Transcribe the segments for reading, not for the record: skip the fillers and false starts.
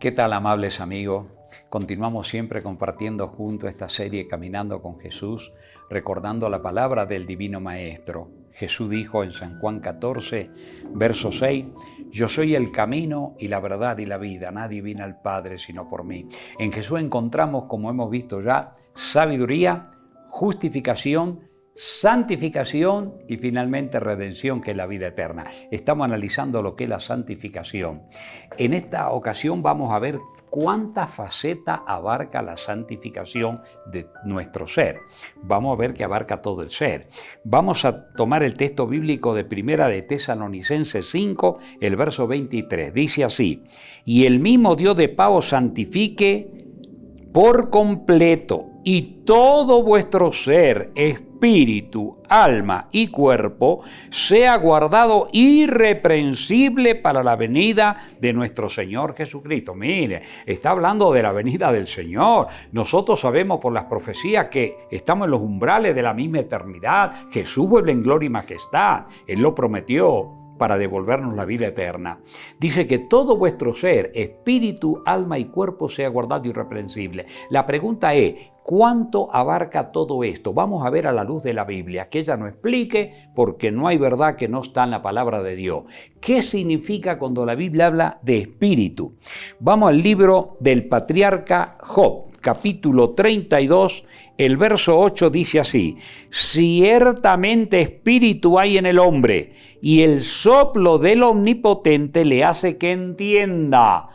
¿Qué tal, amables amigos? Continuamos siempre compartiendo junto esta serie Caminando con Jesús, recordando la palabra del Divino Maestro. Jesús dijo en San Juan 14, verso 6, «Yo soy el camino y la verdad y la vida, nadie viene al Padre sino por mí». En Jesús encontramos, como hemos visto ya, sabiduría, justificación, santificación y finalmente redención, que es la vida eterna. Estamos analizando lo que es la santificación. En esta ocasión vamos a ver cuánta faceta abarca la santificación de nuestro ser. Vamos a ver que abarca todo el ser. Vamos a tomar el texto bíblico de Primera de Tesalonicenses 5, el verso 23. Dice así: «Y el mismo Dios de paz os santifique por completo, y todo vuestro ser, espíritu, alma y cuerpo sea guardado irreprensible para la venida de nuestro Señor Jesucristo». Mire, está hablando de la venida del Señor. Nosotros sabemos por las profecías que estamos en los umbrales de la misma eternidad. Jesús vuelve en gloria y majestad. Él lo prometió para devolvernos la vida eterna. Dice que todo vuestro ser, espíritu, alma y cuerpo sea guardado irreprensible. La pregunta es, ¿cuánto abarca todo esto? Vamos a ver a la luz de la Biblia, que ella no explique, porque no hay verdad que no está en la palabra de Dios. ¿Qué significa cuando la Biblia habla de espíritu? Vamos al libro del patriarca Job, capítulo 32, el verso 8 dice así: «Ciertamente espíritu hay en el hombre, y el soplo del Omnipotente le hace que entienda».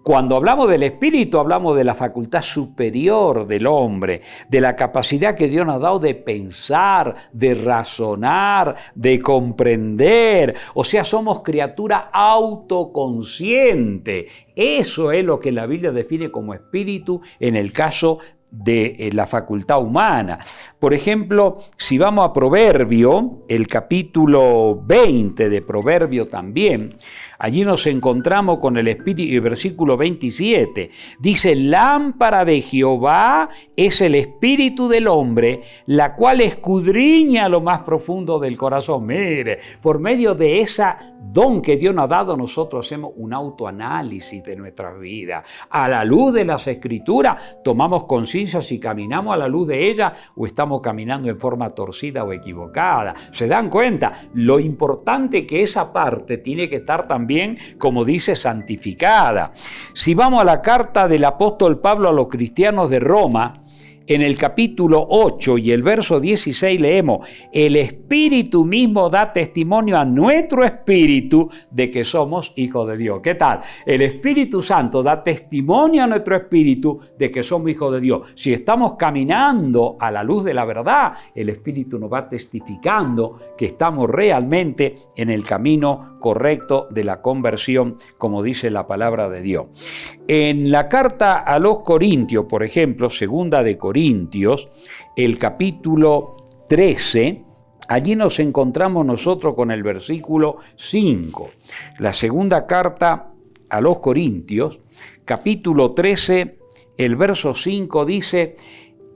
Cuando hablamos del espíritu, hablamos de la facultad superior del hombre, de la capacidad que Dios nos ha dado de pensar, de razonar, de comprender. O sea, somos criatura autoconsciente. Eso es lo que la Biblia define como espíritu en el caso de la facultad humana. Por ejemplo, si vamos a Proverbio, el capítulo 20 de Proverbio también, allí nos encontramos con el espíritu, el versículo 27, dice: «Lámpara de Jehová es el espíritu del hombre, la cual escudriña lo más profundo del corazón». Mire, por medio de esa don que Dios nos ha dado, nosotros hacemos un autoanálisis de nuestra vida. A la luz de las Escrituras, tomamos conciencia si caminamos a la luz de ella o estamos caminando en forma torcida o equivocada. ¿Se dan cuenta? Lo importante que esa parte tiene que estar también, como dice, santificada. Si vamos a la carta del apóstol Pablo a los cristianos de Roma, en el capítulo 8 y el verso 16 leemos: «El Espíritu mismo da testimonio a nuestro espíritu de que somos hijos de Dios». ¿Qué tal? El Espíritu Santo da testimonio a nuestro espíritu de que somos hijos de Dios. Si estamos caminando a la luz de la verdad, el Espíritu nos va testificando que estamos realmente en el camino correcto de la conversión, como dice la palabra de Dios. En la carta a los Corintios, por ejemplo, segunda de Corintios, el capítulo 13, allí nos encontramos nosotros con el versículo 5. La segunda carta a los Corintios, capítulo 13, el verso 5 dice: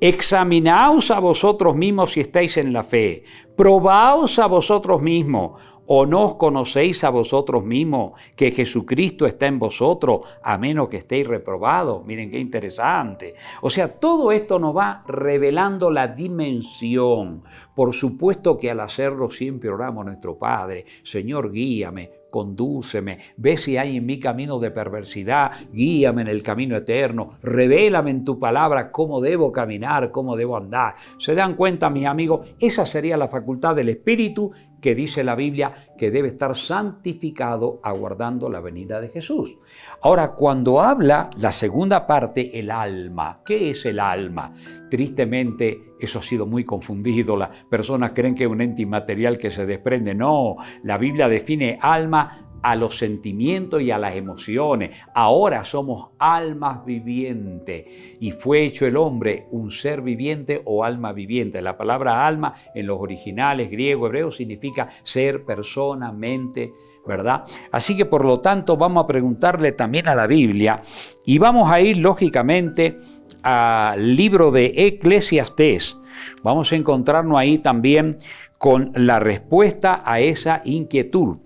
«Examinaos a vosotros mismos si estáis en la fe, probaos a vosotros mismos, ¿o no os conocéis a vosotros mismos que Jesucristo está en vosotros, a menos que estéis reprobados?». Miren qué interesante. O sea, todo esto nos va revelando la dimensión. Por supuesto que al hacerlo siempre oramos a nuestro Padre: «Señor, guíame, condúceme, ve si hay en mí camino de perversidad, guíame en el camino eterno, revélame en tu palabra cómo debo caminar, cómo debo andar». ¿Se dan cuenta, mis amigos? Esa sería la facultad del Espíritu, que dice la Biblia que debe estar santificado aguardando la venida de Jesús. Ahora, cuando habla la segunda parte, el alma. ¿Qué es el alma? Tristemente, eso ha sido muy confundido. Las personas creen que es un ente inmaterial que se desprende. No, la Biblia define alma a los sentimientos y a las emociones. Ahora somos almas vivientes y fue hecho el hombre un ser viviente o alma viviente. La palabra alma en los originales griego, hebreo significa ser, persona, mente, ¿verdad? Así que por lo tanto vamos a preguntarle también a la Biblia y vamos a ir lógicamente al libro de Eclesiastés. Vamos a encontrarnos ahí también con la respuesta a esa inquietud.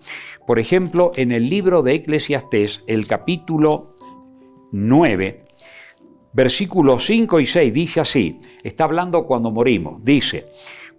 Por ejemplo, en el libro de Eclesiastés, el capítulo 9, versículos 5 y 6, dice así, está hablando cuando morimos, dice: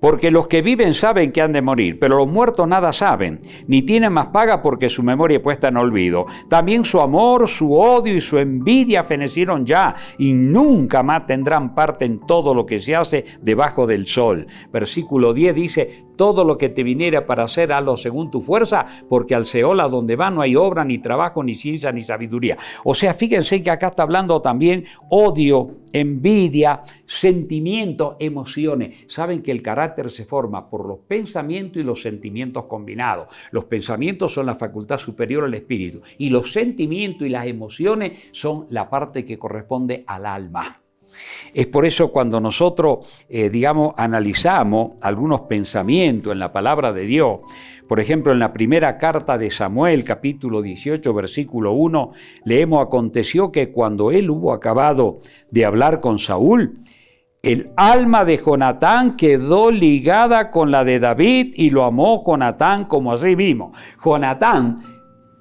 porque los que viven saben que han de morir, pero los muertos nada saben, ni tienen más paga porque su memoria es puesta en olvido. También su amor, su odio y su envidia fenecieron ya, y nunca más tendrán parte en todo lo que se hace debajo del sol. Versículo 10 dice: todo lo que te viniera para hacer, hazlo según tu fuerza, porque al Seol a donde va no hay obra, ni trabajo, ni ciencia, ni sabiduría. O sea, fíjense que acá está hablando también odio, envidia, sentimientos, emociones. Saben que el carácter se forma por los pensamientos y los sentimientos combinados. Los pensamientos son la facultad superior al espíritu y los sentimientos y las emociones son la parte que corresponde al alma. Es por eso cuando nosotros, analizamos algunos pensamientos en la palabra de Dios, por ejemplo, en la primera carta de Samuel, capítulo 18, versículo 1, leemos: aconteció que cuando él hubo acabado de hablar con Saúl, el alma de Jonatán quedó ligada con la de David y lo amó Jonatán como a sí mismo. Jonatán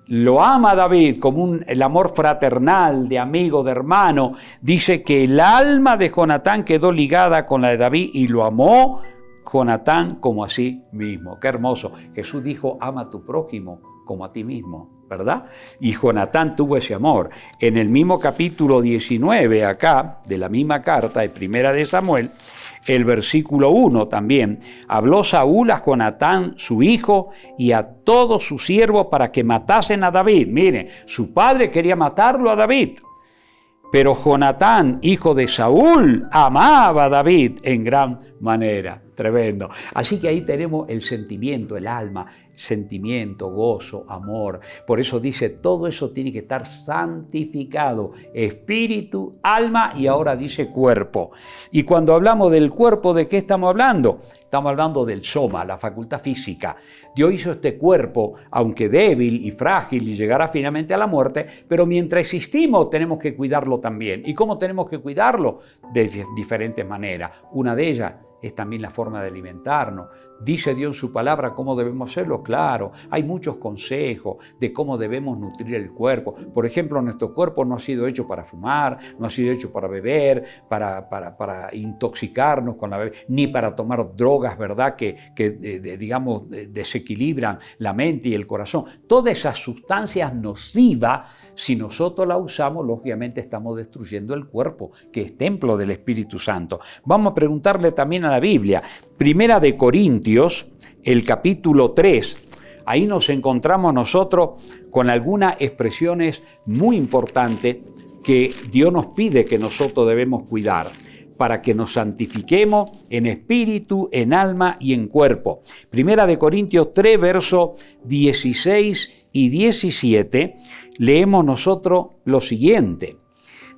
lo ama a David como el amor fraternal, de amigo, de hermano. Dice que el alma de Jonatán quedó ligada con la de David y lo amó Jonatán como a sí mismo. Qué hermoso. Jesús dijo: ama a tu prójimo como a ti mismo, ¿verdad? Y Jonatán tuvo ese amor. En el mismo capítulo 19, acá, de la misma carta, de primera de Samuel, el versículo 1 también, habló Saúl a Jonatán, su hijo, y a todos sus siervos para que matasen a David. Miren, su padre quería matarlo a David, pero Jonatán, hijo de Saúl, amaba a David en gran manera. Tremendo. Así que ahí tenemos el sentimiento, el alma, sentimiento, gozo, amor. Por eso dice, todo eso tiene que estar santificado. Espíritu, alma y ahora dice cuerpo. Y cuando hablamos del cuerpo, ¿de qué estamos hablando? Estamos hablando del soma, la facultad física. Dios hizo este cuerpo, aunque débil y frágil, y llegará finalmente a la muerte, pero mientras existimos tenemos que cuidarlo también. ¿Y cómo tenemos que cuidarlo? De diferentes maneras. Una de ellas es también la forma de alimentarnos. Dice Dios en su palabra cómo debemos hacerlo, claro. Hay muchos consejos de cómo debemos nutrir el cuerpo. Por ejemplo, nuestro cuerpo no ha sido hecho para fumar, no ha sido hecho para beber, para intoxicarnos con la bebida, ni para tomar drogas, ¿verdad? Que desequilibran la mente y el corazón. Todas esas sustancias nocivas, si nosotros las usamos, lógicamente estamos destruyendo el cuerpo, que es templo del Espíritu Santo. Vamos a preguntarle también a la Biblia. Primera de Corintios, el capítulo 3, ahí nos encontramos nosotros con algunas expresiones muy importantes que Dios nos pide que nosotros debemos cuidar para que nos santifiquemos en espíritu, en alma y en cuerpo. Primera de Corintios 3, versos 16 y 17, leemos nosotros lo siguiente.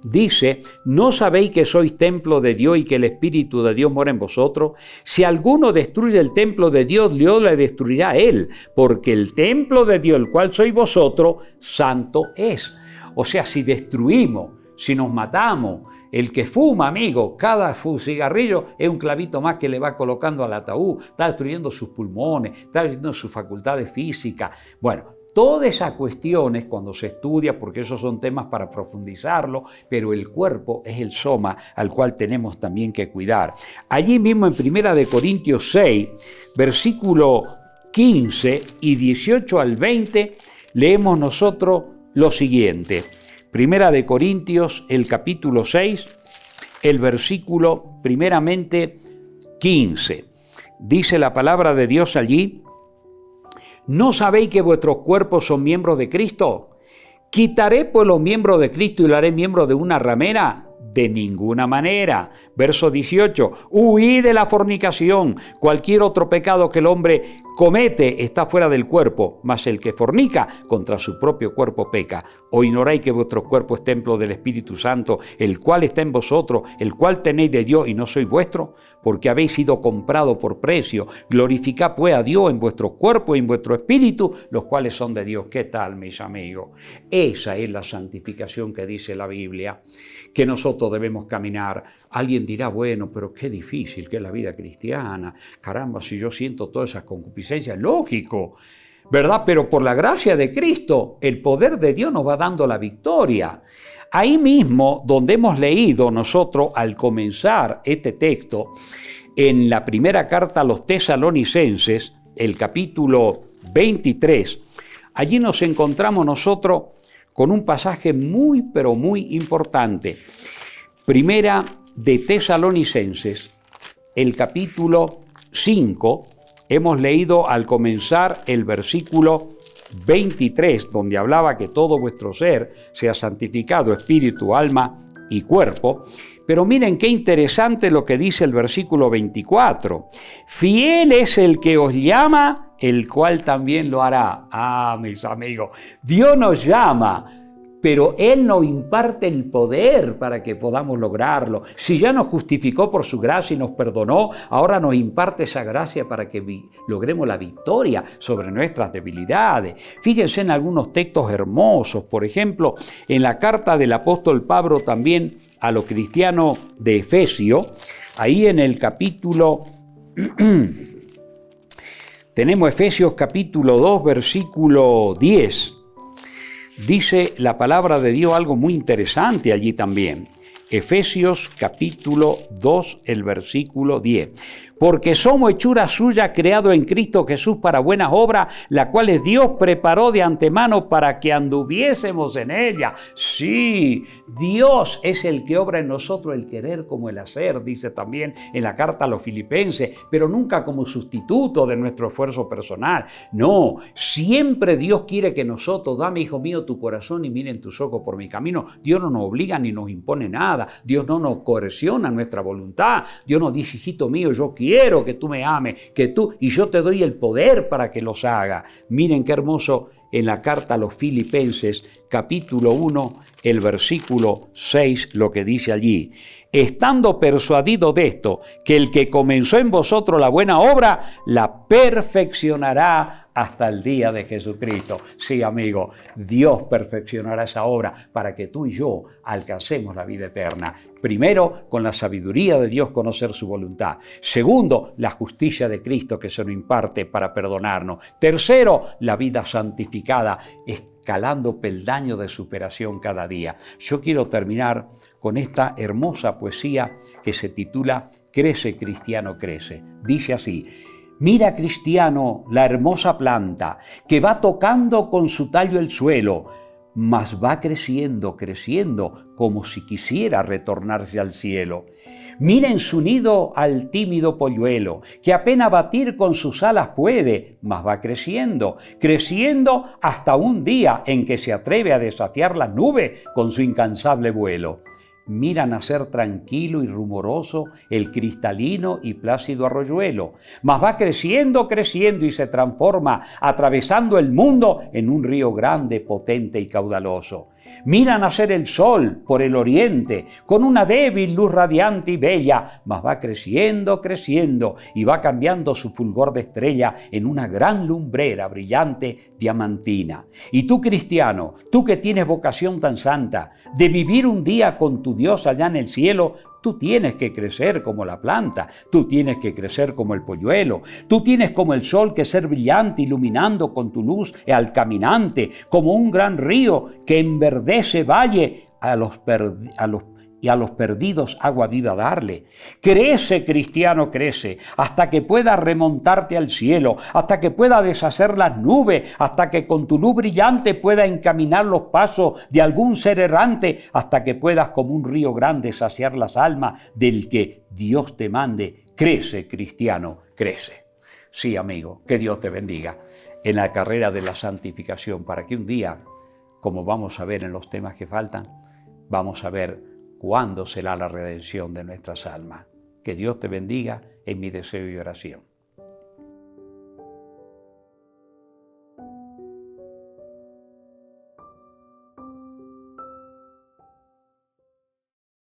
Dice: ¿no sabéis que sois templo de Dios y que el Espíritu de Dios mora en vosotros? Si alguno destruye el templo de Dios, Dios le destruirá a él, porque el templo de Dios, el cual sois vosotros, santo es. O sea, si destruimos, si nos matamos, el que fuma, amigo, cada cigarrillo es un clavito más que le va colocando al ataúd, está destruyendo sus pulmones, está destruyendo sus facultades físicas. Bueno, todas esas cuestiones cuando se estudia, porque esos son temas para profundizarlo, pero el cuerpo es el soma al cual tenemos también que cuidar. Allí mismo en 1 de Corintios 6, versículo 15 y 18 al 20, leemos nosotros lo siguiente. 1 de Corintios, el capítulo 6, el versículo primeramente 15. Dice la palabra de Dios allí: ¿no sabéis que vuestros cuerpos son miembros de Cristo? ¿Quitaré pues los miembros de Cristo y lo haré miembro de una ramera? De ninguna manera. Verso 18. Huid de la fornicación. Cualquier otro pecado que el hombre comete está fuera del cuerpo, mas el que fornica contra su propio cuerpo peca. ¿O ignoráis que vuestro cuerpo es templo del Espíritu Santo, el cual está en vosotros, el cual tenéis de Dios y no sois vuestro? Porque habéis sido comprado por precio. Glorificad pues a Dios en vuestro cuerpo y en vuestro espíritu, los cuales son de Dios. ¿Qué tal, mis amigos? Esa es la santificación que dice la Biblia, que nosotros debemos caminar. Alguien dirá, bueno, pero qué difícil que es la vida cristiana. Caramba, si yo siento todas esas concupiscencias, lógico. ¿verdad? Pero por la gracia de Cristo, el poder de Dios nos va dando la victoria. Ahí mismo, donde hemos leído nosotros al comenzar este texto, en la primera carta a los Tesalonicenses, el capítulo 23, allí nos encontramos nosotros con un pasaje muy, pero muy importante. Primera de Tesalonicenses, el capítulo 5, hemos leído al comenzar el versículo 23, donde hablaba que todo vuestro ser sea santificado, espíritu, alma y cuerpo. Pero miren qué interesante lo que dice el versículo 24. Fiel es el que os llama, el cual también lo hará. Ah, mis amigos, Dios nos llama, pero Él nos imparte el poder para que podamos lograrlo. Si ya nos justificó por su gracia y nos perdonó, ahora nos imparte esa gracia para que logremos la victoria sobre nuestras debilidades. Fíjense en algunos textos hermosos, por ejemplo, en la carta del apóstol Pablo también a los cristianos de Efesio, ahí en el capítulo, tenemos Efesios capítulo 2, versículo 10. Dice la palabra de Dios algo muy interesante allí también. Efesios capítulo 2, el versículo 10. Porque somos hechura suya, creado en Cristo Jesús para buenas obras, las cuales Dios preparó de antemano para que anduviésemos en ellas. Sí, Dios es el que obra en nosotros el querer como el hacer, dice también en la carta a los Filipenses, pero nunca como sustituto de nuestro esfuerzo personal. No, siempre Dios quiere que nosotros, dame, hijo mío, tu corazón y miren tus ojos por mi camino. Dios no nos obliga ni nos impone nada. Dios no nos coerciona nuestra voluntad. Dios nos dice, hijito mío, yo quiero que tú me ames, y yo te doy el poder para que los haga. Miren qué hermoso en la carta a los Filipenses, capítulo 1, el versículo 6, lo que dice allí. Estando persuadido de esto, que el que comenzó en vosotros la buena obra, la perfeccionará hasta el día de Jesucristo. Sí, amigo, Dios perfeccionará esa obra para que tú y yo alcancemos la vida eterna. Primero, con la sabiduría de Dios, conocer su voluntad. Segundo, la justicia de Cristo que se nos imparte para perdonarnos. Tercero, la vida santificada, escalando peldaños de superación cada día. Yo quiero terminar con esta hermosa poesía que se titula Crece, cristiano, crece. Dice así: mira, cristiano, la hermosa planta que va tocando con su tallo el suelo, mas va creciendo, creciendo, como si quisiera retornarse al cielo. Mira en su nido al tímido polluelo, que apenas batir con sus alas puede, mas va creciendo, creciendo hasta un día en que se atreve a desafiar las nubes con su incansable vuelo. Mira nacer tranquilo y rumoroso el cristalino y plácido arroyuelo, mas va creciendo, creciendo y se transforma, atravesando el mundo en un río grande, potente y caudaloso. Mira nacer el sol por el oriente, con una débil luz radiante y bella, mas va creciendo, creciendo y va cambiando su fulgor de estrella en una gran lumbrera brillante diamantina. Y tú, cristiano, tú que tienes vocación tan santa de vivir un día con tu Dios allá en el cielo, tú tienes que crecer como la planta, tú tienes que crecer como el polluelo, tú tienes como el sol que ser brillante, iluminando con tu luz al caminante, como un gran río que enverdece valle a los perdidos agua viva darle. Crece, cristiano, crece, hasta que puedas remontarte al cielo, hasta que pueda deshacer las nubes, hasta que con tu luz brillante pueda encaminar los pasos de algún ser errante, hasta que puedas como un río grande saciar las almas del que Dios te mande. Crece, cristiano, crece. Sí, amigo, que Dios te bendiga en la carrera de la santificación, para que un día, como vamos a ver en los temas que faltan, vamos a ver cuándo será la redención de nuestras almas. Que Dios te bendiga, en mi deseo y oración.